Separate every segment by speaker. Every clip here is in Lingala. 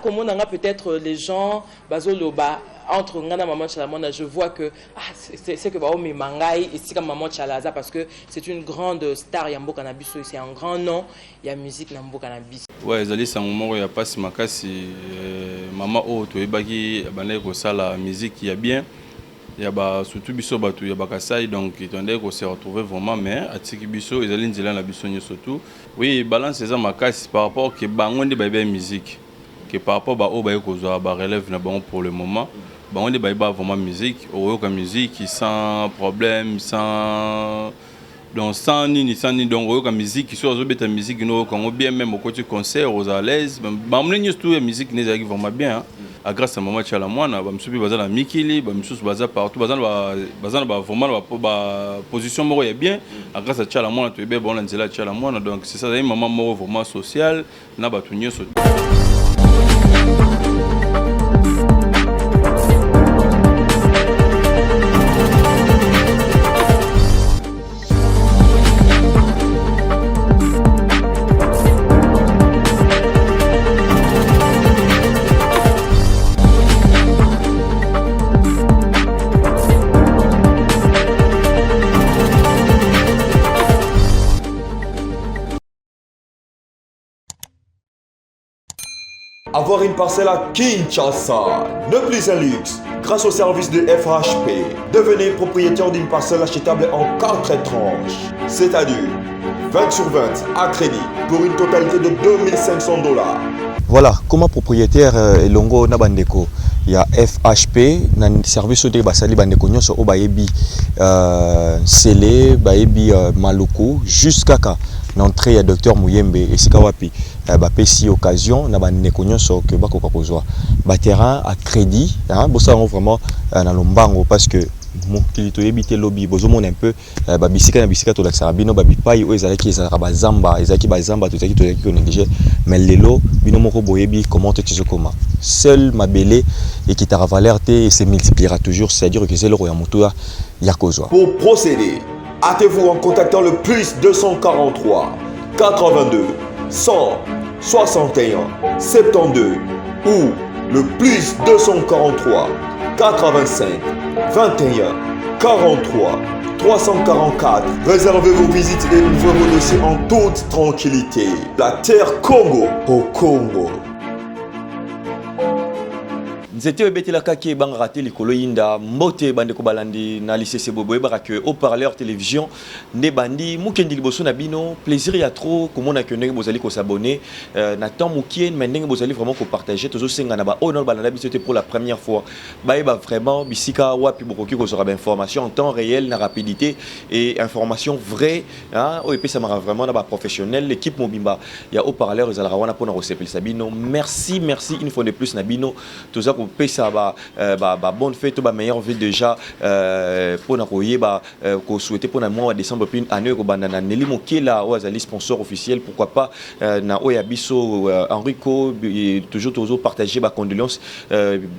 Speaker 1: comment on a peut-être les gens, Bazoloba, entre Ngana Maman Chalamona, je vois que c'est que Baomi Mangai et Sika Maman Chalaza parce que c'est une grande star Yambo Cannabis, c'est un grand nom, il y a musique Yambo Cannabis.
Speaker 2: Ouais, Zali, c'est un moment où il n'y a pas si makasi. Maman, oh, tu es bagi, la musique, il y a bien. Il y a surtout Bisso Batu, il y a Bakasai, donc il y a qu'on s'est retrouvé vraiment, mais à Tiki Bisso, ils allaient dire la Bissonne surtout. Oui, balance les makasi par rapport à Bangon de Baby musique, que par rapport à Obaï Kozo, relève pour le moment. Bangon de Baby vraiment musique, au musique, sans problème, sans. Donc sans ni donc la musique qui soit la musique nous quand bien même au côté concert aux à l'aise bah on est tout la musique n'est vraiment bien à grâce à maman Chalamwana bah me suis basé dans Mikili bah me suis basé partout basé vraiment position moro est bien à grâce à Chalamwana tu es bien bon là là Chalamwana donc c'est ça maman moro vraiment social na ba tout nyonso.
Speaker 3: Avoir une parcelle à Kinshasa n'est plus un luxe. Grâce au service de FHP, devenez propriétaire d'une parcelle achetable en 4 tranches. C'est-à-dire 20 sur 20 à crédit pour une totalité de $2500.
Speaker 4: Voilà, comme propriétaire Elongo Nabandeko, il y a FHP, un service de Basali Bandeko Nyonso au Bayebi Sele, Bayebi Maluku, jusqu'à l'entrée à Docteur Mouyembe et Sikawapi. Si occasion na bandeko nyonso que bako kakozwa ba terrain à crédit hein bossa vraiment na lombango parce que mon kilito yebite lobby bozomona un peu ba bisika na bisika to la sarabino ba bipai o ezalaki ezalaka ba zamba ezalaki ba zamba to ko négliger mais lelo bino moko boyebi comment te tizokoma seul mabele et qui t'a valeur et se multipliera toujours c'est-à-dire que c'est le roya motoa yakozwa.
Speaker 3: Pour procéder, hâtez-vous en contactant le plus 243 82 100 61 72 ou le plus 243 85 21 43 344. Réservez vos visites et ouvrez vos dossiers en toute tranquillité. La terre Congo au Congo.
Speaker 4: Nzete obeti la kaki bang raté likolo yinda mbote bande ko balandi na lycée Seboboye barake au parleur télévision ne bandi mukendi liboso na bino plaisir ya trop komona que ndenge bozali ko s'abonner na temps mukien mais ndenge bozali vraiment ko partager tozo senga na ba honor balanda biso pour la première fois ba vraiment bisika wapi bokoki ko sera information en temps réel na rapidité et information vraie hein o epesa mara vraiment na ba professionnel l'équipe mobimba ya au parleur ezala wana pona ko sepel sabino merci une fois de plus na bino toza ko pesa ba bonne fête ba meilleure vie déjà pour na koye ba ko souhaiter pour na mois de décembre puis année ko bandana Nelly Mokela ou azali sponsor officiel pourquoi pas na oya biso Enrico toujours partager ba condoléances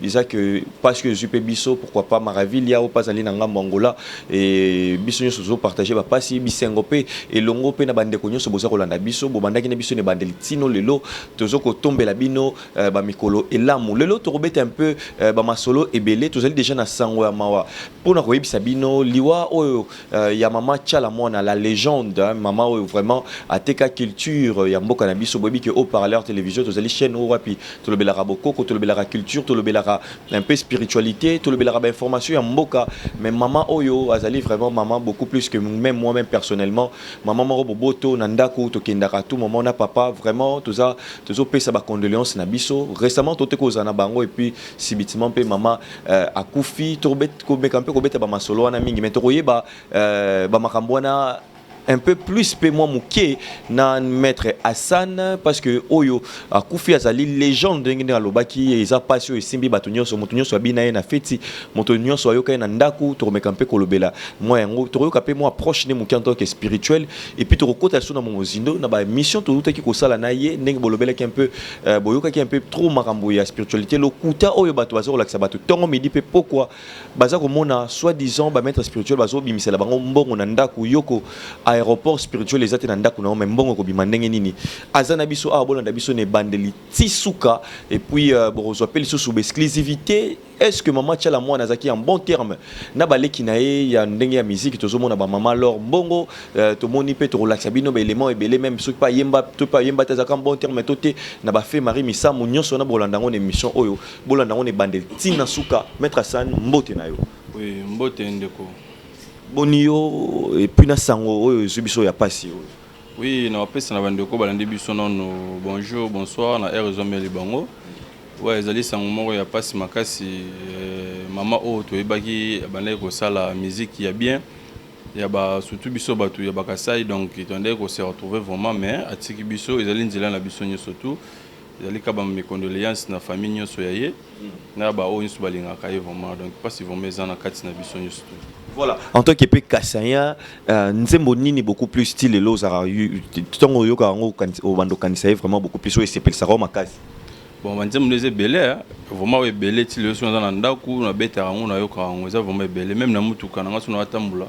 Speaker 4: déjà que parce que jupe biso pourquoi pas Maravilia ou pas ali na ngambo Angola et biso nyoso partager ba pasi bisengo pe et longo pe na bande ko nyoso boza kolanda biso bo bandaki na biso ne bandeli tino lelo tozo ko tombela bino ba mikolo elamu lelo to robete un peu ba masolo ebele tozali déjà na sango ya mawa pona ko yebisa bino liwa oyo ya mama Chalamwana la légende mama oyo vraiment ateka culture ya mboka na biso bobi que au parleur télévision tozali chaîne o wapi to lobelaka bokoko to lobelaka culture to lobelaka un peu spiritualité to lobelaka ba information ya mboka mais mama oyo azali vraiment maman beaucoup plus que même moi-même personnellement maman maro boboto na ndako to kendaka tout moment na papa vraiment tozo pesa ba condoléances na biso récemment to teko za na bango et puis sibitima pe mama akufi tobet ko beka pe ko beta ba masolo wana mingi mais to koyeba ba makambo wana un peu plus pe moi muké na maître Hassan parce que oyo akufi azali légende ngene alobaki eza passion esimbi batunyo so mutunyo so bina na feti mutunyo so yoka na ndaku to meka pe kolobela moi yango to yoka pe moi proche ne muké en tant que spirituel et puis to kokota so na mozindo na ba mission to utaki ko sala na ye ndenge bolobela ki un peu boyoka ki un peu trop makambo ya spiritualité lokuta oyo bato bazo relaxa bato tongo midi pe pourquoi baza ko mona soi disant ba maître spirituel bazo bimisela bango mbongo na ndaku yoko aéroport spirituel ezate na ndako na même mbongo ko bima ndenge nini azana biso a bolanda biso ne bandeli tisuka et puis bozo appelle sous exclusivité. Est-ce que maman tchala moi nazaki en bon terme na baleki na ye ya ndenge ya musique tozomona ba maman lor mbongo to moni pe to relaxa bino ba élément ebele même soki pa yemba to pa yemba tazaka en bon terme toté na ba fait Marie Misamu nyonso na bolanda ngone émission oyo bolanda ngone bandeli tina suka mettre Hassan mbote na yo.
Speaker 2: Oui, mbote ndeko.
Speaker 4: Bonio et puis na sango oyo zubiso ya pasi oyo.
Speaker 2: Oui, na wapesa na bandeko balandi biso nono bonjour, bonsoir na Airezomeli bango. Ouais, ezali sango moko ya pasi makasi mama o to ebaki bandai ko sala musique ya bien. Ya ba surtout biso batu ya bakasai donc tondai ko se retrouver vraiment mais atiki biso ezali nzela na biso nyoso tout. Ezali ka ba mes condoléances na famille nyoso ya ye. Na ba o nyoso balinga ka vraiment donc pas si vraiment ezana kati na biso nyoso tout.
Speaker 4: Voilà, en tant que Kassaya, Nzembo Nini beaucoup plus style et l'osara. Tout en yoka au bando kanisa vraiment beaucoup plus. C'est pour ça qu'on m'accase.
Speaker 2: Bon, Nzembo Neze belé, vraiment belé. Si le son dans l'andaku, na bête à on a yoka on est vraiment belé. Même na mutuka na ngasu na tambula,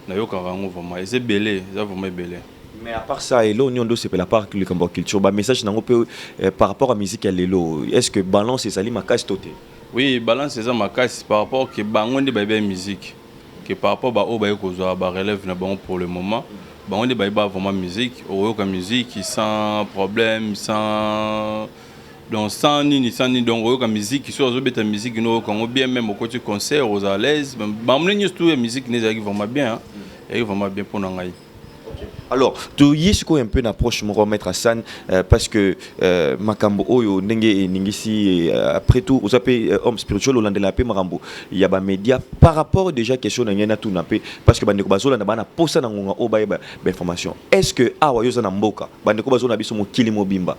Speaker 2: na yoka on vraiment. C'est belé, c'est vraiment belé.
Speaker 4: Mais à part ça, et là, on doit se faire la part que le Cambo culture. Bah message n'a pas par rapport à musique et l'élo. Est-ce que balance et sali m'accase toté?
Speaker 2: Oui, balance et ça m'accase par rapport que bangon de bébé musique. Que par rapport à Obaye Kozoa, relève pour le moment, on est vraiment musique, musique sans problème, sans donc sans ni donc musique qui soit la musique nous quand bien même au côté concert aux à l'aise, mais tout la musique n'est vraiment bien, et vraiment bien pour nous.
Speaker 4: Alors, tu y es un peu une approche mon remettre Hassan parce que Makambo Oyo Nenge Ningisi après tout vous appelez homme spirituel au la paix Marambo il y a des médias par rapport déjà question na nyana tout na paix parce que bandeko bazola na bana posa na ngonga oba information est-ce que awa yoza na mboka bandeko bazola biso mokili mobimba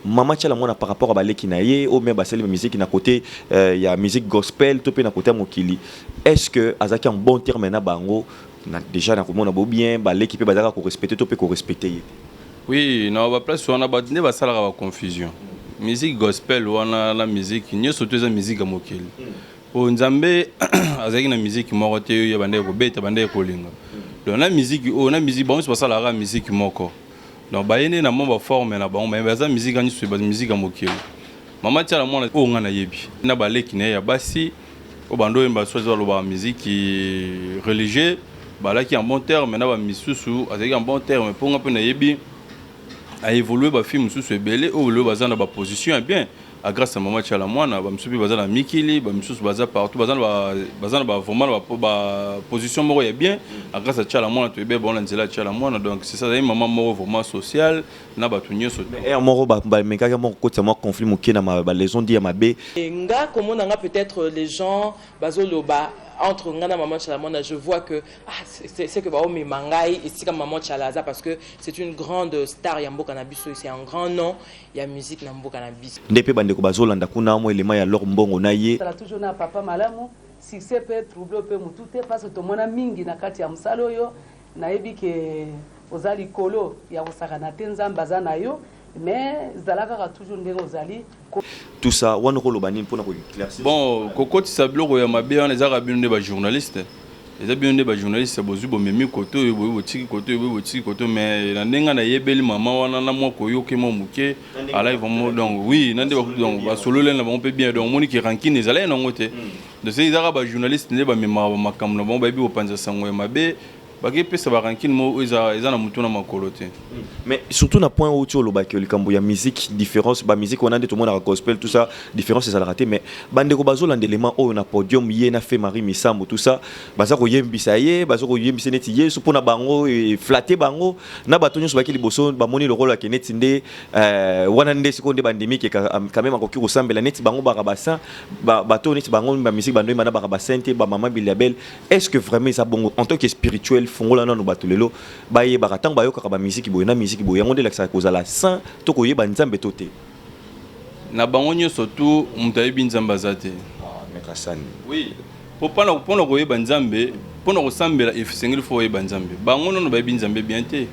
Speaker 4: Mama tchala mona par rapport à baleki na ye ou même baseli musique na côté il y a musique gospel tout pe na côté mokili est-ce que azaki en bon terme na bango déjà na komona bo bien ba l'équipe bazaka ko respecter to pe ko respecter.
Speaker 2: Oui, na ba place on a ba ne ba sala ba confusion. Musique gospel wana la musique nyo surtout za musique mokili. O nzambe azaki na musique moko te ya bande ko beta bande ko linga. Donc na musique bon c'est pas ça la musique moko. Donc ba yene na mo ba forme na ba on ba za musique nyo sur ba musique mokili. Mama tala mona o ngana yebi. Na ba leki ne ya basi o bando mba sozo lo ba musique religieuse. Là qui est en bon terme, maintenant va misusu, avec un bon terme pour un peu naïbi, a évolué ba film sous belé ou le bazan na ba position bien. Grâce à maman tchala moi na ba misusu bazan na mikili, ba misusu bazan partout, bazan ba vraiment ba position moro ya bien. Grâce à tchala moi tu be bon na nzela tchala moi donc c'est ça maman moro vraiment social na ba tunyo so.
Speaker 4: Et moro ba meka ka moro côté moi conflit moké na ma les on dit à ma b.
Speaker 1: Nga comment on a peut-être les gens bazoloba entre Ngana Maman Chalamona, je vois que c'est que Baomi Mangai et c'est comme Maman Chalaza parce que c'est une grande star Yambo Cannabis, c'est un grand nom, il y a musique Yambo Cannabis.
Speaker 4: Ndepe bandeko bazolanda kuna mo élément ya lor mbongo na ye.
Speaker 5: Ça toujours na papa malamu, si c'est peut troubler peu mutute parce que to mona mingi na kati ya msalo yo na yebi ke ozali kolo ya osaka na tenzamba za na yo. Mais zalaka toujours ndenge ozali
Speaker 4: tout ça wana ko lobani mpona ko éclaircir
Speaker 2: bon kokoti sablo ya mabe on les arabino de ba journaliste les abino de ba journaliste bozu bo memi koto bo tiki koto mais na ndenga na yebeli mama wana na moko yoke mo muke ala ils vont donc oui nande donc ba solo len on peut bien donc moni ki rankine ezala na ngote de ces araba journaliste ne ba mema makamno bon ba bi o panza sango ya mabe.
Speaker 4: Mais surtout na point où tu as le musique différence ba musique on a tout le monde a gospel tout ça différence c'est ça la raté mais bande ko bazo l'élément où on a podium yé na fait Marie Misamu tout ça baza ko yembisa ye baza ko yembisa neti ye so pona bango et flatter bango na batonyo so bakili boso ba moni le rôle ya keneti nde wana nde sekonde bandemi ke quand même ko ki ko sambela neti bango ba rabasa bato neti bango ba musique bando mana ba rabasa nte ba maman bilabel est-ce que vraiment ça bon en tant que spirituel fongola nanu batulelo baye bakatang bayo kaka musique boye na musique boye yango de la kozala saint to koyeba nzambe tote
Speaker 2: na bango nyo surtout mutayebi nzamba zate
Speaker 4: maître Hassan
Speaker 2: oui pour pas koyeba nzambe pona kosambela efsengeli fo yeba nzambe bango nono bayebi nzambe bien te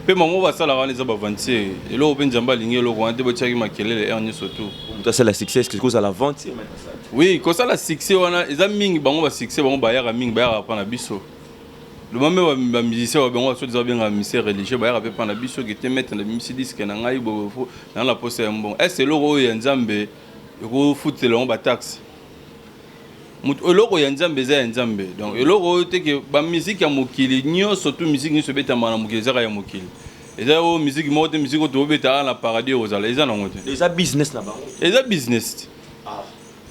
Speaker 2: pe mamo basala wana za bavantier elo pe nzamba lingelo ko ante bochaki makelele ernyo surtout
Speaker 4: ça c'est la succès que cause à la vente
Speaker 2: oui ko ça la succès wana eza mingi bango ba succès bango bayaka mingi bayaka pa na biso le moment ba musicien ba bango so déjà bien un musicien religieux ba ya pas na biso qui te mettre na musique disque na ngai bo dans la poste bon est le roi ya nzambe ko futela on ba taxe mutu eloko ya nzambe za ya nzambe donc eloko te ke ba musique ya mokili nyo surtout musique ni so beta mana mokili za ya mokili eza o musique mo te musique to beta na paradis ozala eza na ngote
Speaker 4: eza business na bango
Speaker 2: eza business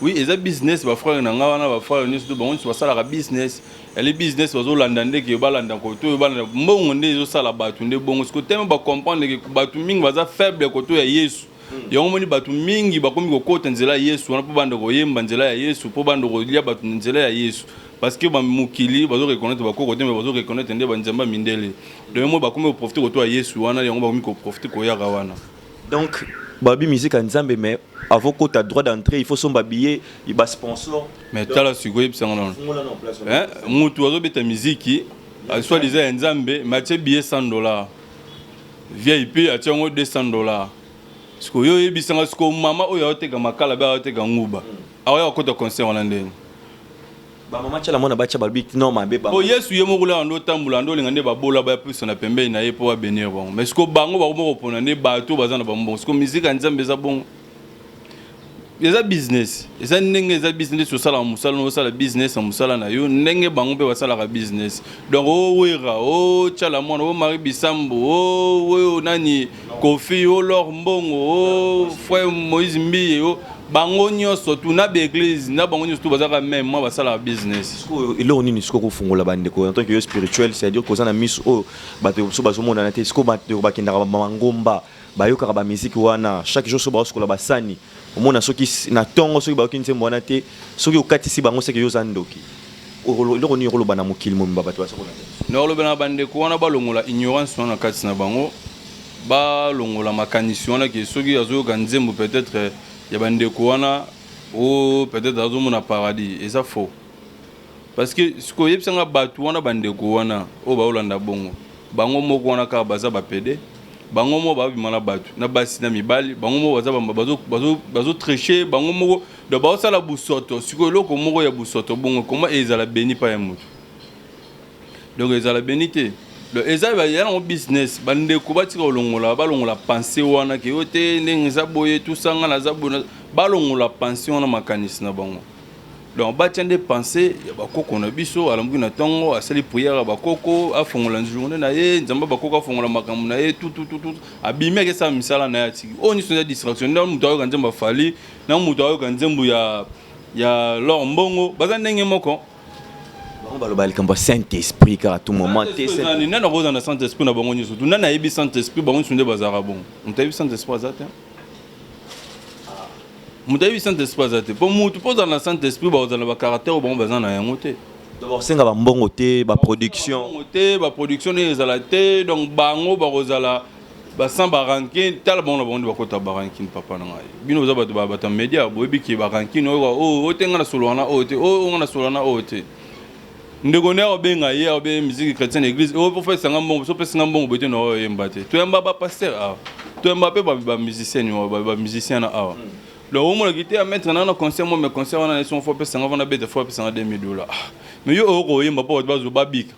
Speaker 2: oui eza business ba frère na nga wana ba frère ni so bango so sala ka business elle business bazo landa ndeke balanda ko to balanda mbongo nde zo sala batu nde bongo sko teme ba comprendre ke batu mingi baza faible ko to ya Yesu yango moni batu mingi bakomi ko kota nzela Yesu wana po banda ko yemba nzela ya Yesu po banda ko lia batu nzela ya Yesu parce que ba mukili bazo reconnaître ba ko teme bazo reconnaître nde banzamba mindele donc mo bakomi ko profiter ko to ya Yesu wana yango bakomi ko profiter ko ya wana
Speaker 4: donc babi musique en nzambe mais avant que tu as droit d'entrée il faut son babillet il va sponsor
Speaker 2: mais tala sikoy bisanga non hein mutu azo beta musique soit disait nzambe matie billet $100 VIP a tiongo $200 siko yo yebisanga siko mama oyo oteka makala ba oteka nguba awa akota concert wana ndeni
Speaker 4: ba mama tala mona bacha balbi non mabe ba
Speaker 2: o Yesu yemo kula ndo tambula ndo linga nde babola ba puso na pembe na ye po ba benir bon mais siko bango ba ko pona ne bato bazana ba mbongo siko musique nzambe za bon eza business eza ndenge eza business osala musala no osala business musala na yo ndenge bango pe basala ka business donc o wera o chala mwana o mari bisambo o nani kofi o lor mbongo o frère Moïse Mbiye o bango nyonso tuna be église na bango nyonso bazaka même moi basala business
Speaker 4: il on ni siko kufungola bande ko en tant que spirituel c'est à dire kozana miss o bato so bazomona na te siko bato bakenda ba mangomba bayoka ba musique wana chaque jour so ba skola basani omona soki na tongo soki bayoki nzembo wana te soki okatisi bango seke yo zandoki eloko nini okoloba na mokili momimba bato basokona te
Speaker 2: na oloba na bandeko wana balongola ignorance wana kati na bango balongola makanisi wana ke soki azoyoka nzembo peut-être ya bandeko wana o peut-être azomona paradis eza faux parce que siko yebisanga bato wana bandeko wana o baolanda bongo bango moko wana kaka baza bapede bango mo babimana batu na basi na mibali bango mo bazo tricher bango moko do ba osala busoto siko eloko moko ya busoto bongo comment ezala beni pa ya mutu donc ezala benité le ezala ya na business bande ko batika olongola balongola penser wana ke yote ndenge za boye tout sanga na za bona balongola pension na makanisi na bango donc batiande penser ya bakoko na biso alamuki na tongo asali prière bakoko afongola journée na ye nzamba bakoko afongola makambo na ye tout abimi ke sa misala na ya tiki oni so ya distraction na mutu ayo kanzemba fali na mutu ayo kanzembu ya lor mbongo baza ndenge moko
Speaker 4: bango baloba likambo Saint Esprit car à tout moment
Speaker 2: te c'est nana roza na Saint Esprit na bango nyoso tu nana yebi Saint Esprit bango sunde bazara bon mutayebi Saint Esprit azate mutayebi Saint Esprit azate po mutu poza na Saint Esprit ba ozana ba caractère bango bazana na yango te
Speaker 4: d'abord senga ba mbongo te ba production
Speaker 2: ezala te donc bango ba ozala ba samba ranking tala bango na bango ba kota ba ranking papa na ngai bino za bato ba media boyebi ki ba ranking o tenga na solwana o te o ngana solwana o te ndeko ne obenga ye obe musique chrétienne église o pour faire sanga mbongo so pesa sanga mbongo bote no yemba te to yamba ba pasteur a to yamba pe ba musicien ba musicien na a le homme le guité à mettre dans un concert moi mes concerts on a son fois pesa sanga vana bête fois pesa sanga $2000 mais yo oko yemba pa ba zo babika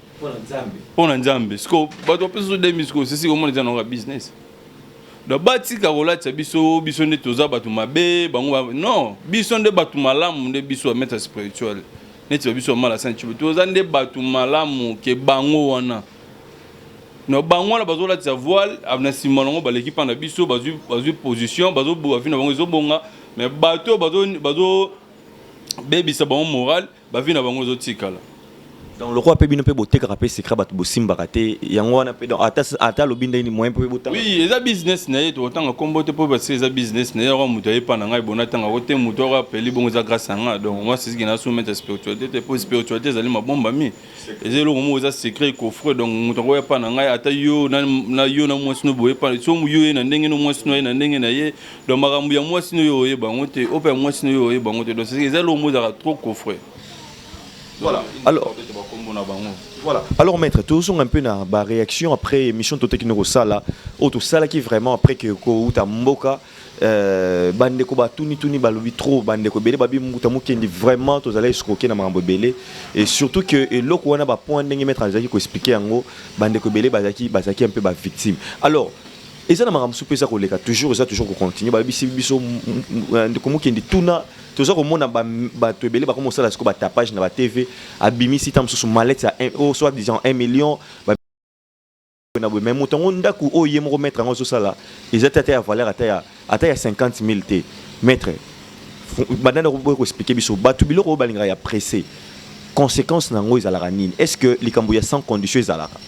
Speaker 2: pona nzambe sko ba to pesa $2000 sko c'est si au moins dans un business do batika kolata biso nde toza batu mabe bango non biso nde batu malamu nde biso mettre spirituel neti biso mala santi toza nde batu malamu ke bango wana no bango la bazo la tia voile avna simonongo ba l'équipe na biso bazu position bazo bavina bango zo bonga mais bato bazo baby sa bango moral bavina bango zo tikala
Speaker 4: donc le roi pe bino pe boteka pe secret bato bosimba raté yango wana pe donc ata lobinda ni moyen pe botanga
Speaker 2: oui eza business na yeto tanga kombote po parce que eza business na yaro muto yepa na ngai bona tanga kote muto ra peli bongo za grâce nga donc moi c'est ce qui na soumettre spiritualité pour spiritualité zali mabomba mi ezelo mo za secret coffre donc muto ko yepa na ngai ata yo na yo na mwasi no boye pa so mu yo na ndenge no mwasi no na ndenge na ye donc makambu ya mwasi no yo ye bango te ope mwasi no yo ye bango te donc c'est ezelo mo za trop coffre.
Speaker 4: Voilà. Alors maître, tous un peu na ba réaction après émission tout technique au sala, auto sala qui vraiment après que ko uta mboka bande ko ba tuni balobi trop bande ko belé babi muta mukendi vraiment to allez escroquer na mambo belé et surtout que eloko wana ba point ndenge mettre azaki ko expliquer yango bande ko belé bazaki un peu ba victime. Alors et ça na makambo supesa ko leka toujours ça toujours ko continuer ba biso ndeko mukendi tuna toujours ko mona ba to belé ba ko mosala ko ba tapage na ba TV abimisi tam sous mallette à 1 soit disant 1 million mais mon temps on a coup oh yemo remettre en ça là ils étaient à valeur à 50 000 t maître banana ko expliquer biso batu biloko balinga ya pressé conséquence nango ezalaka nini est-ce que likambuya sans condition ezalaka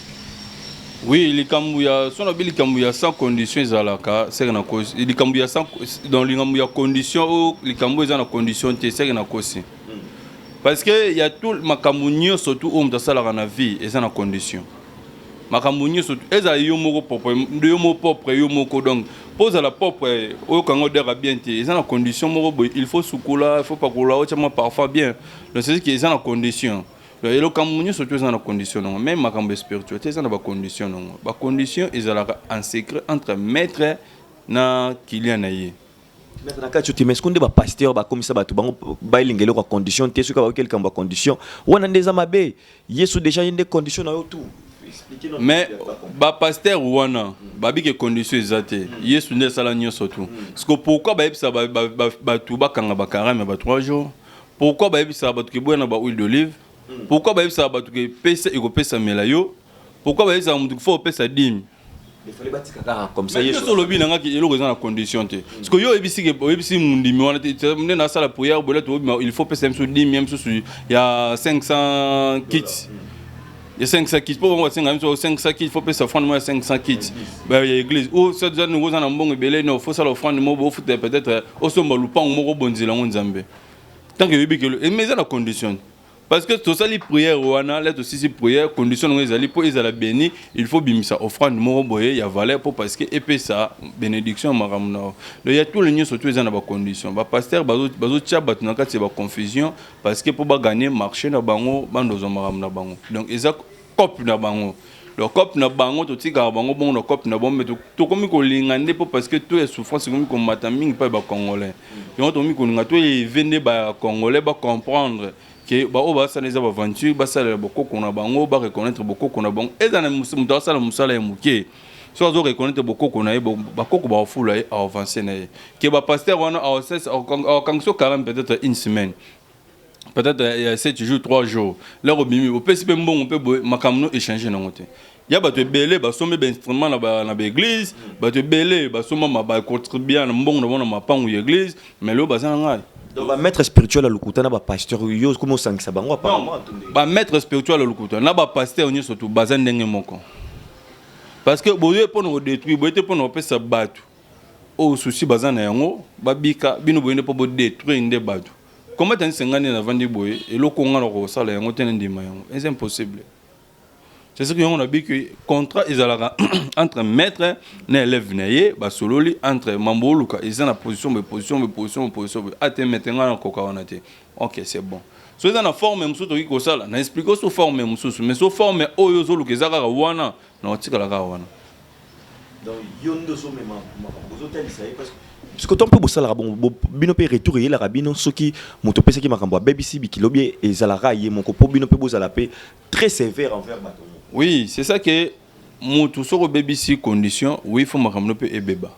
Speaker 2: oui likambuya son abi likambuya sans condition ezalaka c'est na cause likambuya sans dans likambuya condition ou likambuya za na condition te c'est na cause parce que il y a tout makambu surtout au mtasala na vie et ça na condition makambu nyonso eza yo moko propre yo moko propre yo moko donc pose à la propre au kango dera bien te eza na condition moko il faut sukula il faut pas kola o chama parfois bien donc c'est que eza na condition le makambu nyonso eza na condition non même makambu spirituel eza na ba condition non ba condition ezalaka en secret entre maître na client na ye.
Speaker 4: Maître Nakacho tu meskonde ba pasteur ba comme ça ba tu bango ba lingelo ko condition te suka ba quelqu'un ba condition wana ndeza mabe yesu déjà une des conditions na yo tout.
Speaker 2: Mais ba pasteur wana babi que condition exacte yesu ne sala nyonso tout parce que pourquoi ba ebisa ba tu ba kanga ba karame ba 3 jours pourquoi ba ebisa ba tu ke boya na ba huile d'olive pourquoi ba ebisa ba tu ke pesa e ko pesa melayo pourquoi ba ebisa mutu faut pesa dîme
Speaker 4: il fallait batika comme ça
Speaker 2: yesu so lobi nanga ki eloko na condition te parce que yo ebisi mundimi wana te ne na sala prière bolet il faut pesa même so dîme même so il y a 500 kits. Il y a 500 kits. Pour moi, 500 kits, il faut payer sa offrande, moi, 500 kits. Il y a l'église. Ou, ça, déjà, nous avons un bon belé, il faut ça l'offrande, il faut peut-être, au sommet, le pan, au bon zélan, on zambé. Tant que vous mais ça la condition. Parce que tout ça, les prières, là aussi, ces prières, condition, pour les béni, il faut bien ça offrande, il y a valeur pour parce que, et puis ça, bénédiction, il y a tous les nids, surtout, ils ont des conditions. Le pasteur, il y a une confusion, parce que pour gagner, marcher, donc, ils ont cop na bango le cop na bango to tika bango bon le cop na bombe to komi ko lingande parce que tout est souffrance komi ko mataming pas ba congolais yo to mi ko linga to vende ba congolais ba comprendre que ba o ba ça les aventures ba ça beaucoup qu'on a bango ba reconnaître beaucoup qu'on a bon et dans muto ça musala muke so zo reconnaître beaucoup qu'on a ba koko ba fula avancer na que ba pasteur wana au kanso carême peut-être une semaine. Peut-être 7 jours, 3 jours. Là, on peut échanger. Il y a des belés, des instruments dans l'église, des belés, des contribuer à l'église, mais là,
Speaker 4: donc, maître spirituel à l'Oukouta, na pasteur, comment ça ça bango apparemment.
Speaker 2: Maître spirituel à l'Oukouta, na pasteur, on est surtout bazan d'engé moko. Parce que vous pour nous détruire, vous pour nous faire battre. Au souci bazan na yango, babika, bino boyende pour détruire inde battre. Comment tu as dit avant de boyer et le Congo ça là c'est impossible. C'est ce que on a dit que contrat entre maître et élève sololi entre Mamboluka ils ont la position attends maintenant encore OK c'est bon. So ils ont la forme musuto qui ça là na expliquer sous forme mususu mais sous forme oyo zolu ke zaka wana na tika la wana.
Speaker 4: Donc yondo so même bozotel ça parce que parce que tant peu bosala bon bino pe retour et la rabino soki moto pesa ki makambo BBC bikilobi et zalara ye mon ko bino pe bozala pe très sévère envers bato.
Speaker 2: Oui, c'est ça que moto sur BBC condition oui faut makambo pe ebeba.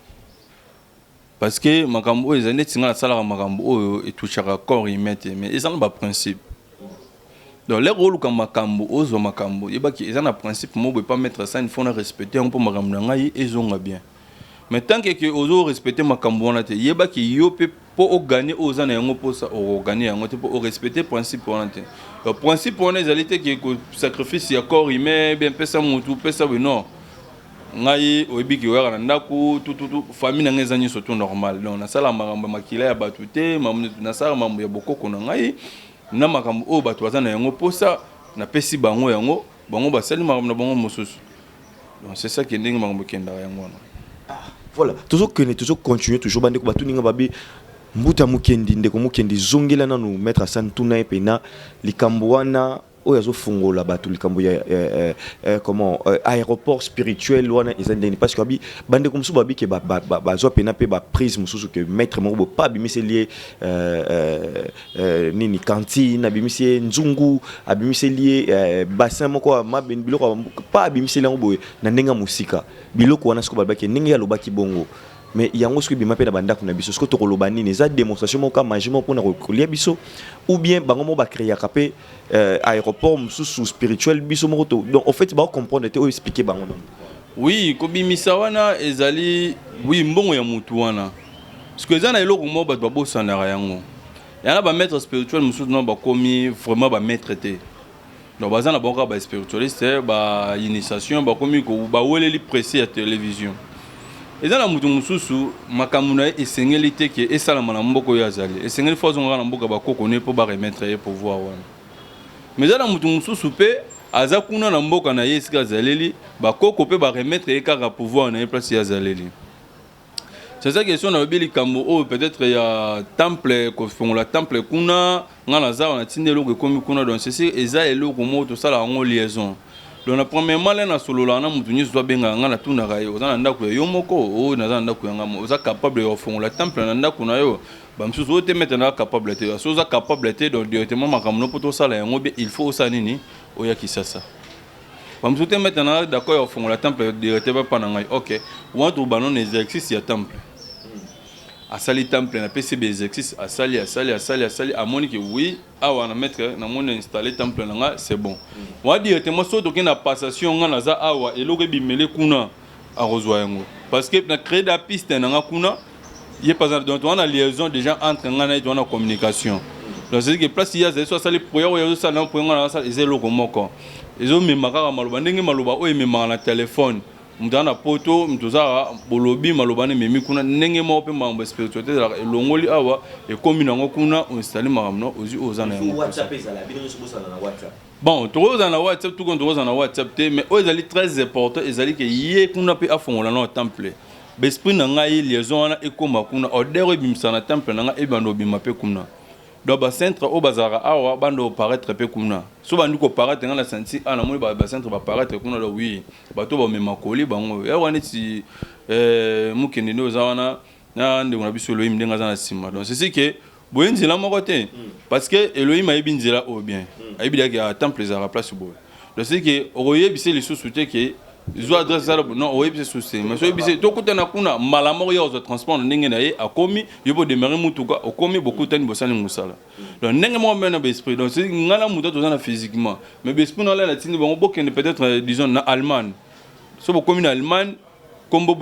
Speaker 2: Parce que makambo les années tinga la sala makambo et touchera corps y mettre mais ils ont pas principe. Donc les rôles comme makambo ozo makambo yeba ki ils ont un principe mo pas mettre ça il faut respecter on peut makambo ngai ils ont bien. Mais tant que ozo respecter makambo na te yeba ki yo pe pour gagner aux années yango pour ça au gagner yango te pour respecter principe on te le principe on estalité que sacrifice ya corps humain bien pesa mutu pesa we non ngai oyebi ki wera ndako tout famille na ngezanyi surtout normal non na sala makambo makila ya batute mamu na sala mamu ya bokoko na ngai na makambo o batu bazana yango pour ça na pesi bango yango bango basali makambo na bango mosusu donc c'est ça qui ndenge makambo kenda yango.
Speaker 4: Voilà, toujours continuer, toujours bande ko batu ninga babi mbuta mukendi ndeko mukendi zongela na nous mettre à santuna epena likambo wana oyo fungola bato likambo ya comment aéroport spirituel wana ezandeni parce que bande comme ça babi ke bazwa pena pe ba prise mususu que maître moko pas bimisi lié nini cantine abimisi nzungu abimisi lié bassin moko ma ben biloko pas abimisi lango boye na ndenga musika biloko wana siko babaki ndenge ya lobaki bongo mais yango siko bima pe na banda kuna biso siko to koloba nini eza démonstration moko majimo pona kolia biso ou bien bango mo ba créer kapé aéroport mususu spirituel biso moko to donc en fait ba comprendre te o expliquer bango non
Speaker 2: oui ko bimisa wana ezali oui mbongo ya mutu wana parce que ezana eloko mo ba bosana yango yana ba maître spirituel mususu non ba komi vraiment ba maître te donc bazana bonka ba spiritualiste ba initiation ba komi ko ba weleli pressé à télévision ezana mutu mususu makamuna esengeli te ke esala mana mboko ya zali esengeli fois on na mboka ba kokone po ba remettre et pouvoir wana mais ezana mutu mususu pe aza kuna na mboka na ye esika zaleli ba koko pe ba remettre et kaka pouvoir na place ya zaleli. C'est ça question na beli kambo o peut-être ya temple ko fongola temple kuna ngana za on a tindelo ko komi kuna donc c'est eza eloko mo to sala ngo liaison. Donc la première mal na solo la na mutu nyi zo benga ngana tuna ga yo za ndako yo moko o na za ndako yanga mo za capable yo fongola temple na ndako na yo ba msusu o te mettre na capable te so za capable te donc directement makamno poto sala yango be il faut ça nini o ya kisasa. Ba msusu te mettre na d'accord yo fongola temple directement pa na ngai OK want to banon exercice ya temple asali temple na PCB exercice asali à moni que oui awa na mettre na moni installer temple nga c'est bon on dire te mo so to na passation nga na za awa eloko bimele kuna a rozwa yango parce que na créer da piste na nga kuna il pas donc on a liaison déjà entre nga na et on a communication donc c'est que place il y a ça sali pour yo ça na pour nga na ça ezelo moko ezo me makaka maloba ndenge maloba o emema na téléphone mutana poto mtuza bolobi malobane memi kuna ndenge mo pe mambo spiritualité elongoli awa e komina ngo kuna installer maramno ozi ozana yango WhatsApp ezala bino so bosana na WhatsApp bon toza na WhatsApp tout contre na WhatsApp te mais ezali très important ezali ke ye kuna pe afongola na temple besprit na ngai liaison na ekoma kuna odero bimsa na temple na ngai ebando bima pe kuna do ba centre o bazara awa bando paraître pe kuna so bandi ko paraître ngala senti ana moni ba centre ba paraître kuna do oui bato ba mema koli bango ya wana ti mukende no zawana na ndeko na biso Elohim ndenga za na sima donc c'est que boyenzi la moko te parce que Elohim a ebinzela o bien a ebida ke temple za place bo donc c'est que oye bise les sous te ke zo adresse ça non oye bise souci mais so bise to kutana kuna malamo yo zo transport ndenge na ye akomi yobo démarrer mutuka okomi beaucoup tani bosani musala donc ndenge mo mena be esprit donc c'est ngala muto to na physiquement mais be esprit na la tini bon bokene peut-être disons na Allemagne so bokomi na Allemagne combo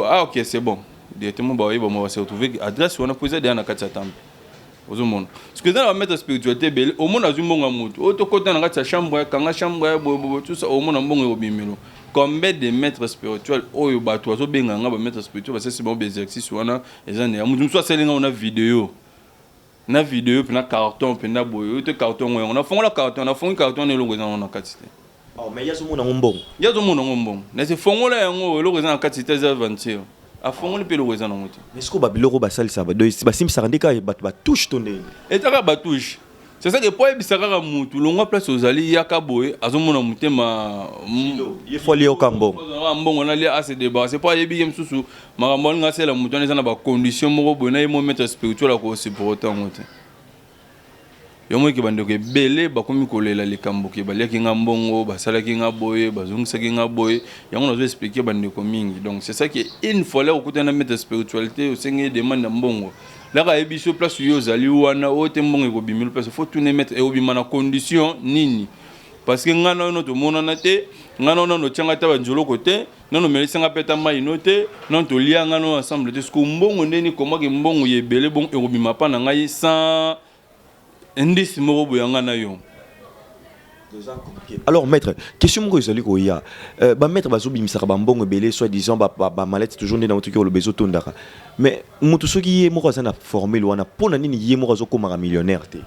Speaker 2: ah OK c'est bon directement ba on va se retrouver adresse on a posé derrière na kati temple aux monde ce que dans la mettre spiritualité belle au monde azumbonga mutu auto kota na kati chambre kanga chambre tout ça au monde mbongo obimelo combien de maîtres spirituels oyo bato azo benga nga ba maîtres spirituels parce que c'est bon exercice wana ezane ya mutu so selinga on a vidéo na carton pe na boyo te carton on a fongola carton on a fongi carton ne longo na kati te
Speaker 4: oh mais yazo mona ngombong
Speaker 2: na se fongola yango longo na kati te za aventure a fongoli pe longo na ngote
Speaker 4: mais ce ko ba biloko ba salisa ba do ba sim sarandika ba touche tonne
Speaker 2: et taka ba touche. C'est ça que pour ebisaka mutu longa place ozali yaka boye azomona mutema
Speaker 4: il faut lier au kambo
Speaker 2: mbongo na lia assez débat c'est pas yebi msusu makambo nga sela mutu na ba condition moko boye na yemo mettre spirituel ko supporter ngote yomo ki bande ke belé ba komi kolela likambo ke balia ki ngambongo basala ki ngaboye bazungisa ki ngaboye yango nazo expliquer bande ko mingi donc c'est ça que une fois là okutana mettre spiritualité au senge demande mbongo là ka ebiso place yo zali wana o te mbongo ko bimilo place faut tout mettre e obima na condition nini parce que ngana no to mona na te ngana no tchanga ta banjolo côté non melisanga peta mai note non to lia ngana ensemble te sko mbongo ndeni koma ke mbongo yebele bon e obima pa na ngai sans indice moko boyanga na yo.
Speaker 4: Alors maître, question moko ezali ko ya ba maître bazo bimisaka ba mbongo belé soit disant ba mallette toujours ndena mutu ki lo bezo tondaka mais mutu soki ye moko azana formel wana pona nini ye moko azo komaka millionnaire te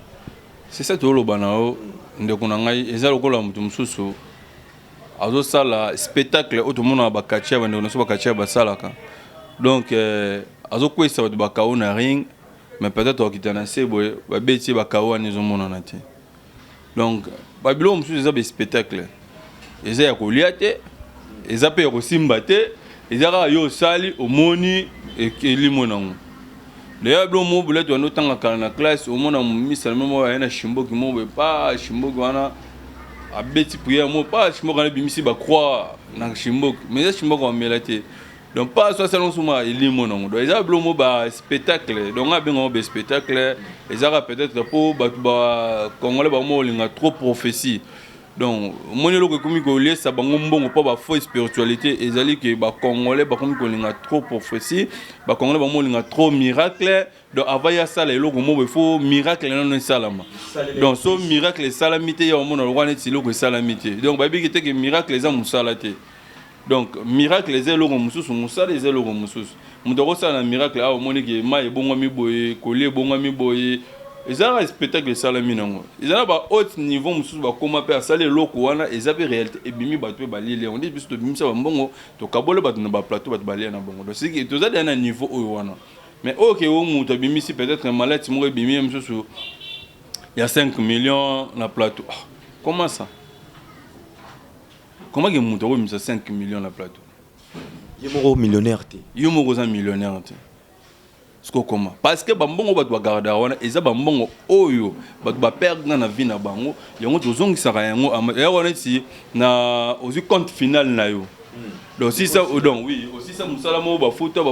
Speaker 2: c'est ça to lo banao ndeko na ngai ezalo ko la mutu mususu azo sala spectacle auto mona ba kachia ba ndeko so ba kachia ba salaka donc azo kwesa ba bakao na ring mais peut-être okitana sebo ba beti bakao ni zo mona na te Donc babilo musu eza be spectacle eza ya kolia te eza pe ya kosimba te eza ka yo sali omoni ekelimo nango leya bilo mo bule to ndo tanga kala na classe omona misala mo ya na shimboki mo be pa shimboki wana abeti prière mo pa shimboki na bimisi ba croix na shimboki mais eza shimboki wa melate donc pas soit salon suma elimo nango donc eza bilo mo ba spectacle donc abenga be spectacle eza peut-être pour ba congolais ba mo linga trop prophétie. Donc moni loko komi ko lesa bango mbongo pa ba fausse spiritualité ezali que ba congolais ba komi ko linga trop prophétie ba congolais ba mo linga trop miracle donc avaya sala eloko mo faut miracle non salama donc so miracle salamité ya mo na loko neti loko salamité donc ba bi que miracle eza musalate donc miracle eza loko mususu musala eza loko mususu muto ko sala miracle a moni que mai bongo mi boye coller bongo mi boye. Ils ont un spectacle salami nango. Ils ont un haut niveau mususu ba koma pe asale loko wana ezabe réalité et bimi ba to ba lile on dit biso to bimi sa mbongo to kabole ba na ba plateau ba balia na bongo. Donc c'est que to za un niveau oyo wana. Mais OK o muto bimi si peut-être malade mo bimi mususu il y a 5 millions na plateau. Comment ça? Comment que muto bimi sa 5 millions na plateau?
Speaker 4: Yemoro millionnaire te.
Speaker 2: Yemoro za millionnaire te. Comment? Parce que bambongo ba doit garder wana eza bambongo oyo ba doit perdre na vie na bango yango tozongi saka yango ya wana si na aussi compte final na yo donc si ça donc oui aussi ça musala mo ba futa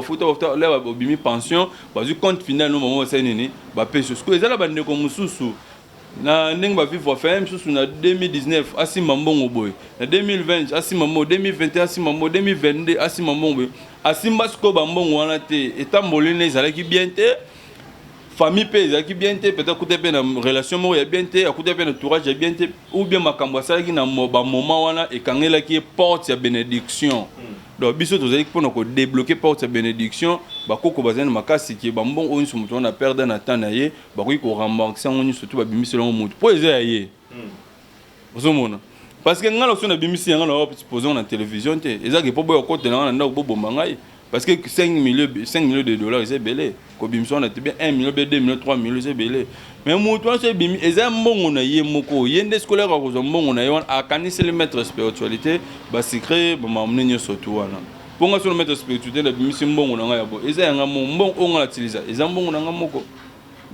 Speaker 2: là ba bimi pension ba du compte final no mo ça nini ba pese ce que eza ba ndeko mususu na ndenge ba vivre FM mususu na 2019 asi mambongo boy na 2020 asi mambo 2021 asi mambo 2022 asi mambongo asimba siko bambongo wana te etambolene ezalaki bien te famille pe ezalaki bien te peut-être côté pe na relation mo ya bien te côté pe na entourage ya bien te ou bien makambo asalaki na ba moment wana ekangelaki porte ya bénédiction donc biso tozali pona ko débloquer porte ya bénédiction bakoko bazana makasi ki bambongo oni so muto na perdre na temps na ye bakoki ko rembourser ngoni surtout babimiselo muto po eza ye ozomona parce que ngalo so na bimisi ngalo na supposons na télévision te ezaki po boyo côté na ndako bobomba ngai parce que 5 millions de dollars c'est belé ko bimisi na te bien 1 million 2 millions 3 millions c'est belé mais muto so bimi eza mbongo na ye moko yende scolaire ko zo mbongo na yon akanisi le maître spiritualité ba secret ba mamne nyo sotu wana ponga so le maître spiritualité na bimisi mbongo na ngai yabo eza yanga mbongo onga la utiliser eza mbongo na ngai moko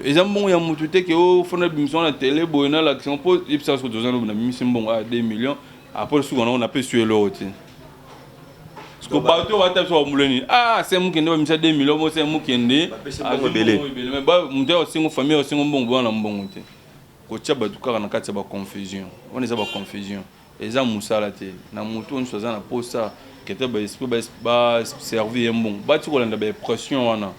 Speaker 2: eza mbongo ya mutu te ke o fona bimisi na télé boy na l'action po ipsa so dozana na bimisi mbongo a 2 millions après ce qu'on a pu suer l'autre parce que bateau va taper sur muleni c'est moi qui ndeba misa 2 millions moi c'est moi qui ndé mais ba mutu o singo famille o singo mbongo na mbongo te ko tia ba tukaka na kati ba confusion on eza ba confusion eza musala te na mutu on soza na posa que te ba esprit ba servir mbongo ba tu ko landa ba pression wana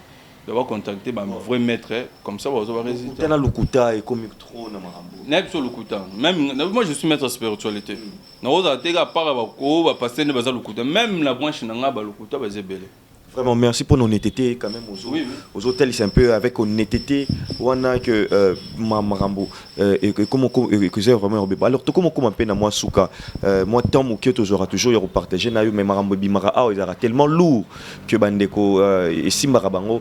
Speaker 2: d'avoir contacté un vrai maître comme ça vous avez résultat.
Speaker 4: Tu as l'okuta et comme trop na marambo.
Speaker 2: N'est sur l'okuta. Même moi je suis maître spiritualité. Na oza tega para ba ko ba passer ne ba l'okuta même la branche na nga ba l'okuta ba zebele.
Speaker 4: Vraiment merci pour l'honnêteté quand même aux hôtels c'est un peu avec honnêteté wana que marambo et comment que j'ai vraiment alors tout comment un peu na moi souka moi tant mon tu aura toujours y repartager na yo mais marambo bimara ah il a tellement lourd que bandeko et simbara bango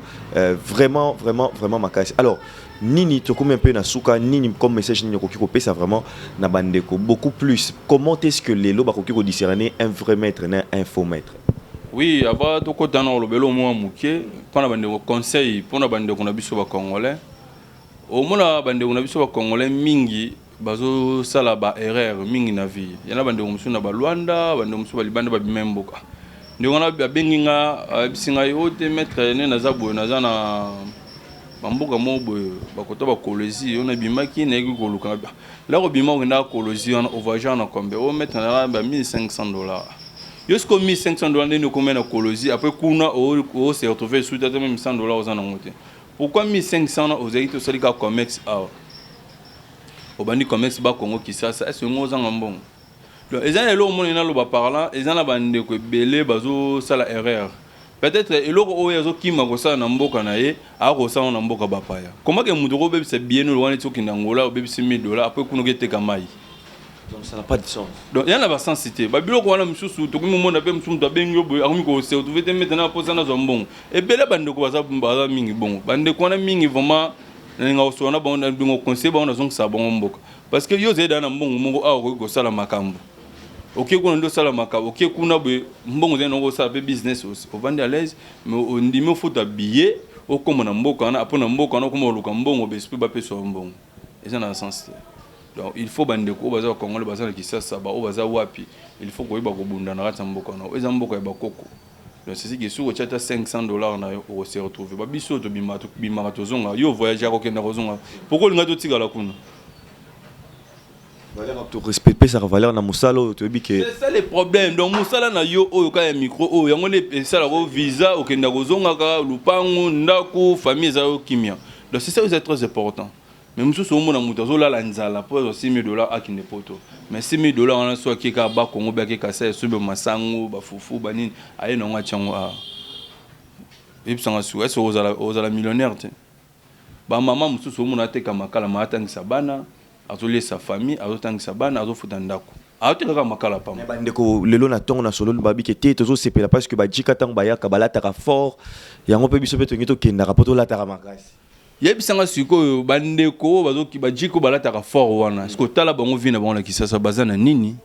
Speaker 4: vraiment makasi alors nini to comme un peu na souka nini comme message nini ko ça vraiment na bandeko beaucoup plus comment est-ce que les loba ko discerner un vrai maître et un faux maître.
Speaker 2: Oui, avant tout côté dans le belo moi muké, pendant bande conseil, pendant bande qu'on a biso ba congolais. Au mona bande qu'on a biso ba congolais mingi bazo sala ba erreur mingi na vie. Yana bande musu na ba Luanda, bande musu ba libanda ba bimemboka. Ndio ngona ba benginga bisinga yote mettre ne na zabo na zana bamboka mobo ba kota ba kolozi, on a bimaki na eki koluka. Là ko bimaka na kolozi on voyage na kombe, o mettre na ba $1,500. Jusqu'au $1,500 nous combien de colosie après qu'on a s'est retrouvé sous même $100 aux anangote. Pourquoi 1,500 aux élites au Salika Comex au bandi Comex bas Congo qui ça est-ce que nous en bon. Donc ils ont le monde dans le parlant ils ont la bande que belé bazo ça la erreur. Peut-être et l'autre oyazo qui m'a ça na mboka na ye a ko ça na mboka bapaya. Comment que mudoro bebe c'est bien nous loin de Angola au bebe $1,000 après qu'on gete kamai.
Speaker 4: Donc ça n'a pas de sens.
Speaker 2: Donc il y en a pas sensité. Babilo ko wana mususu to kuma mona be musumu to bengo boy akumi ko se to vete maintenant posa na zombong. Et bele bande ko baza mingi bon. Bande ko na mingi vraiment nga so na bon na bingo conseil bon na zonga sa bon mboka. parce que yo zeda na mbongo moko a ko sala makambo ok kuna ndo sala makambo ok kuna be mbongo zena ngo sala business aussi au vendre à l'aise mais on dit me faut habiller au comme na mboka na apona mboka na comme luka mbongo be spe ba peso mbongo et ça dans le sens donc il faut bande ko baza Congolais baza na kisasa ba o baza wapi il faut ko iba ko bunda na kata mboka na eza mboka ya bakoko donc c'est que sur chata $500 na au se retrouver ba biso to bima to zonga yo voyager ko kenda ko zonga pourquoi linga to tika la kuna
Speaker 4: valeur to respecter sa valeur na musalo to bike
Speaker 2: c'est ça le problème donc musala na yo oyo ka ya micro oyo yango le sala ko visa o kenda ko zonga ka lupango ndako famille za yo kimia donc c'est ça c'est très important. Mais monsieur so mona muta zo la nzala po $6,000 akinde poto mais $6,000 on so ki ka ba Kongo ba ki ka sa so be masango ba fufu ba nini aye no ngachango a et puis ça so est aux millionnaire te ba maman monsieur so mona te ka makala ma atangisa bana azoli sa famille azotangisa bana azofuta ndako aote ka makala pa
Speaker 4: ba ndeko lelo na tongo na solo ba bi ke te tozo sepela parce que ba jika tang ba ya ka balata ka fort yango pe biso pe to ngito kenda ka poto la ta makasi
Speaker 2: yebisanga siko bandeko bazoki bajiko balataka fort wana siko tala bango vina bango la kisasa bazana nini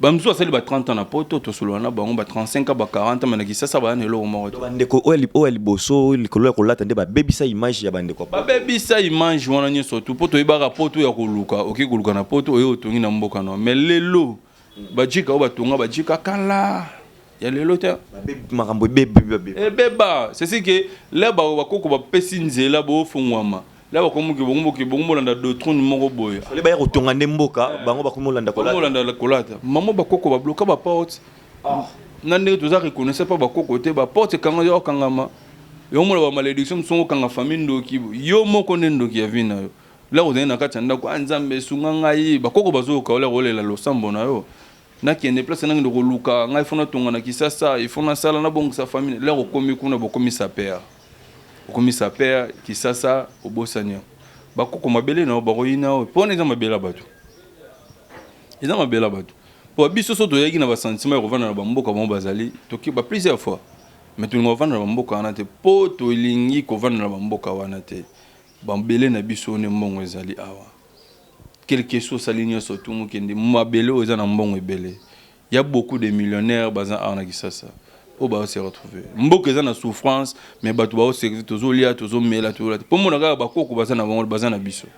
Speaker 2: bamzu asali ba 30 ans na poto to solo wana bango ba 35 ans ba 40 ans na kisasa bana elo mo
Speaker 4: bandeko o boso likolo ko lata nde ba bebisa image ya bandeko
Speaker 2: ba bebisa image wana nyeso to poto ibaka poto ya koluka okikoluka na poto oyo tongi na mboka no mais lelo bajika o batonga bajika kala il y a le loteur
Speaker 4: makambo beba
Speaker 2: c'est ce que là ba koko ba pesinze là ba ofungwama là ba komuki bongo landa doctrine moko boya
Speaker 4: le ba ya kotonga ndemboka bango ba komolanda kolata
Speaker 2: komolanda kolata mamo ba koko ba bloka ba porte nande to za reconnaître pas ba koko te ba porte kanga yo kangama yo mo ba malédiction songo kanga famille ndoki yo moko ndoki ya vina yo là on na kati ndako anzambe sunga ngai ba koko bazoka ola rolela losambo na yo na qui est place nang ndoko luka ngai fona tonga na kisasa il faut na sala na bongo sa famille là okomi kuna bokomi sa père kisasa obosania bakoko mabele na bakoyina pona eza mabela bato po biso so to yaki na ba sentiment ya kovanda na bamboka bango bazali toki ba plusieurs fois mais to ngovanda na bamboka wana te po to lingi kovanda na bamboka wana te bambele na biso ne mbongo ezali awa quelque chose aligne surtout mukende mabele oza na mbongo ebele il y a beaucoup de millionnaires bazan ana kisasa o ba se retrouver mboka eza na souffrance mais bato ba o se tozo lia tozo mela to pour mon ga ba koko bazan na bango bazan na biso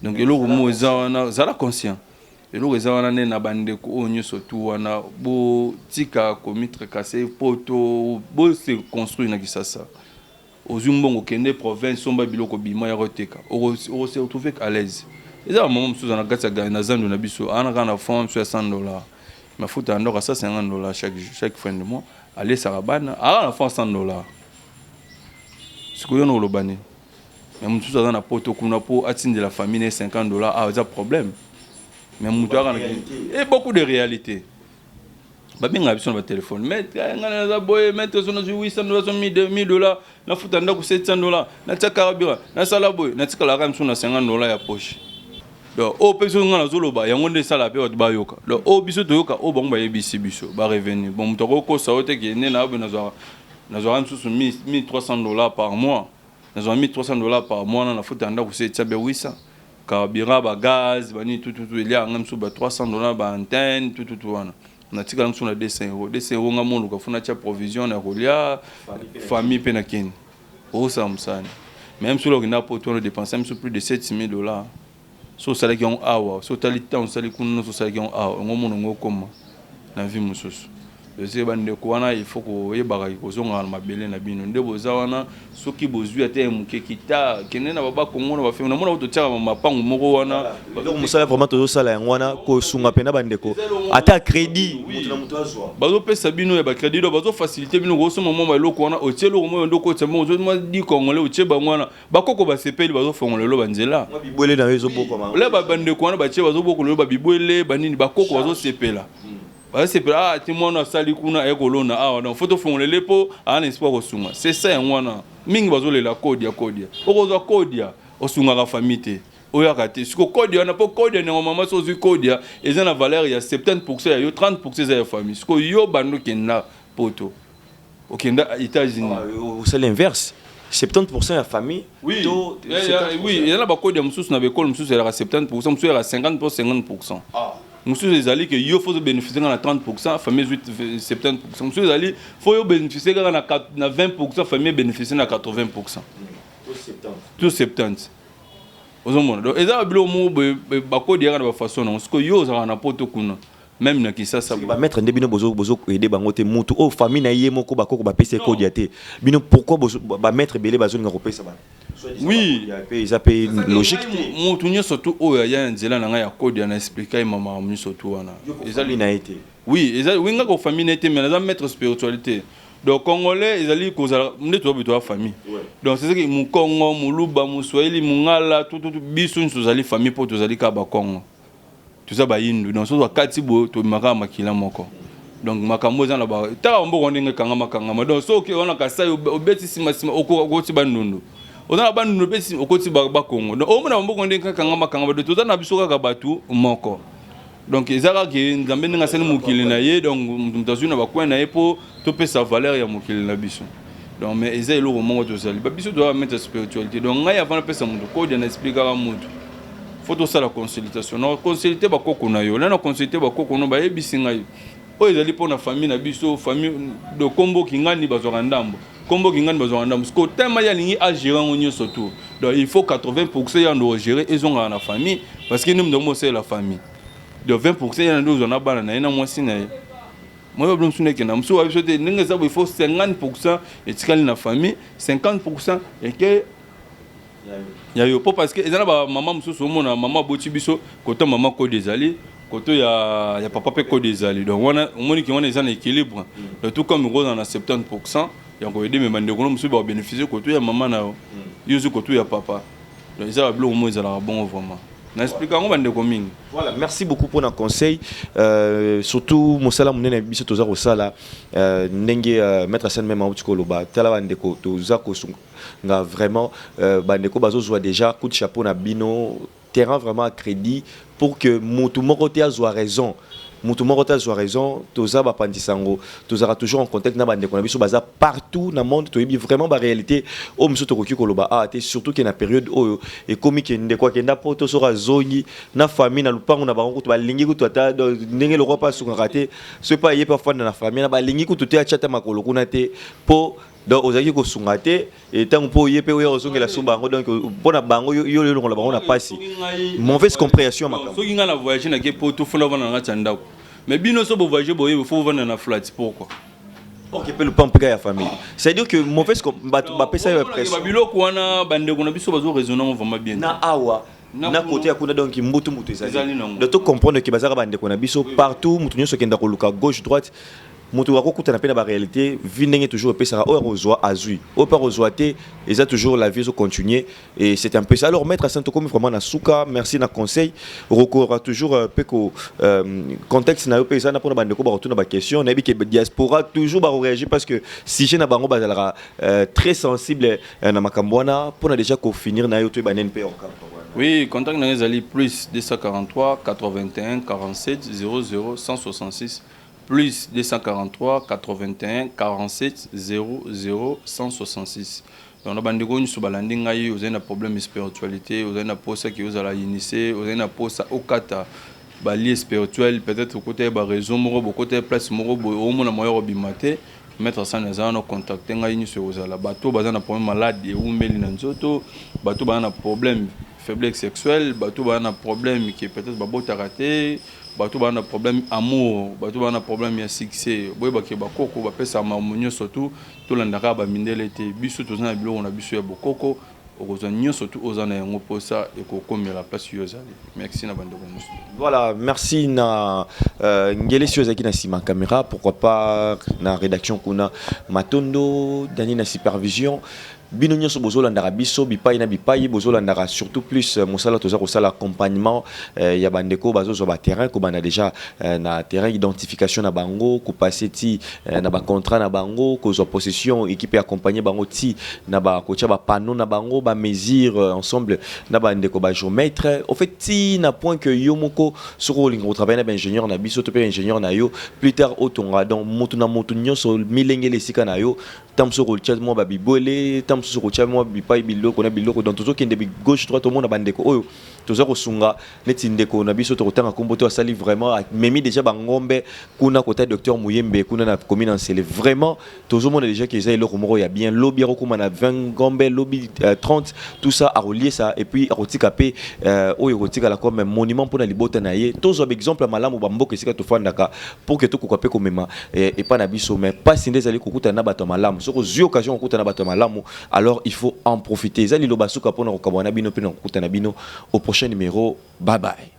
Speaker 2: donc eloko mo eza wana zala conscient eloko eza wana ne na bande ko onyo surtout wana bo tika komitre kase poto bo se construire na kisasa ozumbongo kende province somba biloko bima ya roteka o se retrouver à l'aise. Et ça, maman, je suis en train de gagner na biso. On a un fonds sur $100. Ma faute à ça $50 chaque fin de mois. Allez, ça rabane. Ah, on a fonds $100. Ce que nous le banni. Mais mon tout dans la poto qu'on a pour atteindre la famille $50. Ah, c'est un problème. Mais mon tout et beaucoup de réalité. Ba bien ngabison ba téléphone. Mais ngana za boy mettre sur $800, $1,000. Na futa ndako $700. Na tsaka rabira. Na sala boy. Na tsaka la ram sur $50 ya poche. Donc au personne ngana zoloba yango nde sala pe ba yoka donc au biso to yoka o bango ba yebisi biso ba revenir bon mutoko ko saote ki ne na zo nsusu $1,300 par mois na zo $1,300 par mois na futa ndako se tsabe 800 carburant ba gaz ba ni tout il y a ngamsu ba $300 ba antenne tout wana na tika ngamsu na €200 ngamondo ka funa cha provision na kolia famille pe na kin o samsani même sur le na poto on dépenser même plus de $7,000 so sala ki on awa so talita on sala kuno so sala ki on awa ngomono ngokoma na vie mususu bese bande ko wana il faut ko yebaka ko zonga na mabele na bino ndebo za wana soki bozwi ate muke kita kenena baba kongo na ba fe na mona to tsaka mapango moko wana
Speaker 4: donc musala vraiment to sala yango wana ko sunga pena bande ko ata crédit mutu na mutu azwa
Speaker 2: bazo pesa bino ya ba crédit do bazo faciliter bino ko so mama ba loko wana otielo ko moyo ndoko tsembo zo ma di kongole otie ba mwana bakoko ba sepeli bazo fongole lo banzela
Speaker 4: bibwele na yezo boko ma
Speaker 2: le ba bande ko wana ba tie bazo boko lo ba bibwele banini bakoko bazo sepela. C'est pas si moi on sali kuna ekolona ah non faut fongole lepo ana espoir kosunga c'est ça ngwana mingi bazole la kodia okoza kodia osunga ka famille oya kate siko kodia na po kodia na mama so zu kodia eza na valeur ya 70% ya yo 30% ya famille siko yo bando kenda poto okenda États-Unis
Speaker 4: c'est l'inverse 70% de la famille.
Speaker 2: Oui,
Speaker 4: to-
Speaker 2: oui, il y en a beaucoup de moussous dans l'école, moussous c'est à 70%, moussous c'est à 50%. Moussous les alliés que il faut bénéficier de 30%, famille 70%. Moussous les alliés faut bénéficier de 20%, famille bénéficier de 80%. Tout 70. Donc et ça bilo mo ba ko dia na façon non, parce que yo za na poto kuna. Même na Kinshasa
Speaker 4: ba mettre ndebino bozo aider bango te mutu o famille na ye moko ba ko ba pesa ko diate. Bino pourquoi bozo ba mettre belé bazo nga ko pesa ba.
Speaker 2: Oui,
Speaker 4: ils appellent logique.
Speaker 2: Mutu nyo surtout o ya nzela na nga ya code ya na expliquer mama mu surtout wana.
Speaker 4: Ezali na été.
Speaker 2: Oui, ezali winga ko famille na été mais na mettre spiritualité. Donc Congolais, ils allaient causer la famille. Donc c'est ça que mon Congo, mon Luba, mon Swahili, mon Ngala, tout biso nous allons famille pour tous aller Kaba Congo. Tout ça ba yindu. Donc ça doit katibo to maka makila moko. Donc makambo za na ba. Ta ombo kondenga kanga makanga. Donc so que on a kasa obeti sima okoti bandundu. On a bandundu beti okoti ba Congo. Donc ombo na ombo kondenga kanga makanga. Donc tout ça na biso ka batu moko. Donc ezaka ke nzambe nga sele mukili na ye donc mutazu na bakwa na ye po to pe sa valeur ya mukili na biso. Donc mais ezali lo mongo to sali. Ba biso doit mettre spiritualité. Donc nga ya vana pesa mutu ko de na expliquer à mutu. Faut to ça la consultation. Non consulter ba koko na yo. Na consulter ba koko no ba yebisi nga yo. O ezali po na famille na biso famille de kombo kingani bazwa ndambo. Kombo kingani bazwa ndambo. Parce que tema ya lingi a gérer onyo surtout. Donc il faut 80% ya ndo gérer ezonga na famille parce que nous devons c'est la famille. De 20%, il y a des gens qui ont été moins signés. Moi, je suis dit que il faut 50% et la famille, 50% et que il y a eu parce que maman maman botibiso côté maman ko des alliés côté il y a papa ko des alliés donc on a un équilibre tout comme rose en a 70% il y a encore aider mes mandekolo monsieur va bénéficier côté il y a maman na yo côté il y a papa donc ça va bien au moins ça la bon vraiment.
Speaker 4: Voilà, merci beaucoup pour nos conseils. Surtout, Moussala Mounene Biso Toza Rosala, Nenge mettre scène même en Koloba, Talawandeko, Toza Kosunga, vraiment, Bandeko Bazo soit déjà coup de chapeau na Bino, terrain vraiment à crédit pour que Moutoumorotea soit raison. Moutoumorotea soit raison, Toza Bapandisango, Toza toujours en contact na Bandeko Biso Baza partout dans le monde, tu es vraiment la réalité. Oh, Monsieur Toroki Koloba, surtout qu'il y a une période où et comme il y a quoi qu'il y a poto sera zoni, na famille, na lupango na bango, tu vas lingi tu as n'engel le repas sur un raté, c'est pas y parfois dans la famille, na ba lingi tu as chatta makolo kunate po donc aux amis ko sungate et tant pour y payer aux ongela sumbango donc pour na bango yo le la bango na passi mauvaise compréhension makam.
Speaker 2: So kinga na voyager na ke poto funa vana na tanda. Mais bino so bo voyager boye il faut vendre na flat pourquoi?
Speaker 4: Ok, peut le pas en la famille. C'est-à-dire que mauvaise ça est pression.
Speaker 2: Babilo kwana bande kuna biso bazo raisonner vraiment bien.
Speaker 4: Na awa na côté ya kuna donc mbutu ezali. De tout comprendre que bazara bande kuna biso partout mutu nyoso kenda ko luka gauche droite. Mutu wako kuta na réalité vinenge toujours pe ça au rezoa azui. Au pas rezoaté, ils a toujours la vie continuer et c'est un peu ça. Alors maître Santo comme vraiment na souka, merci na conseil. Recours toujours peko contexte na yo pe ça na pona bande ko ba retourner ba question, na bi ke diaspora toujours ba réagir parce que si je na bango bazala très sensible na makambwana pona déjà ko finir na yo to ba NNP encore.
Speaker 2: Oui, contact na ezali plus 243 81 47 00 166. Plus 243 81 47 00 166. Donc, on a un problème de spiritualité, on a un poste qui vous a initié, on a un poste au kata, lié spirituel, peut-être au côté de réseau, au côté de place, au moins moyen bimate, mettre ça dans un contact, on a un bateau, on a un problème malade, on a un problème faiblesse sexuelle, on a un problème qui est peut-être raté. Bato ba na problème amour, bato ba na problème ya succès. Boy ba ke ba koko ba pesa mamunyo surtout to landaka ba mindele te biso to na bilo on a biso ya bokoko okozanyo surtout ozana yango posa et ko komela place yozali. Merci na bande bonus.
Speaker 4: Voilà, merci na ngele siozaki na sima caméra, pourquoi pas na rédaction kuna Matondo, Dani na supervision. Bino nyoso bozolandaka biso bipai na bipai bozolandaka surtout plus mosala toza kosala accompagnement ya bandeko bazozwa ba terrain ko bana déjà na terrain identification na bango ko passer ti na ba contrat na bango ko zo possession équipe accompagner bango ti na ba kocha ba panneau na bango ba mesure ensemble na bandeko ba géomètre au fait ti na point que yo moko soko lingo travailler na ingénieur na biso to pe ingénieur na yo plus tard otonga donc motu na motu nyoso milengele sika na yo tam so rocha mo ba bibole tam so rocha mo bipai biloko na biloko donc tozo kende bi gauche droite au monde bandeko oyo tozo ko sunga neti ndeko na biso to kotanga komboto asali vraiment memi déjà bangombe kuna kota docteur Muyembe kuna na commune en Sele vraiment tozo mona déjà que ezali loko moko ya bien lobby roko na 20 ngombe lobby 30 tout ça a relier ça et puis a rotika pe oyo rotika la comme monument pour na libota na ye tozo exemple malamu bamboka esika to fandaka pour que to kokape komema et pas na biso mais pas sinde ezali kokuta na bato malamu soko zi occasion kokuta na bato malamu alors il faut en profiter ezali lo basuka pour na kokabwana bino pe na kokuta na bino au prochain numéro bye bye.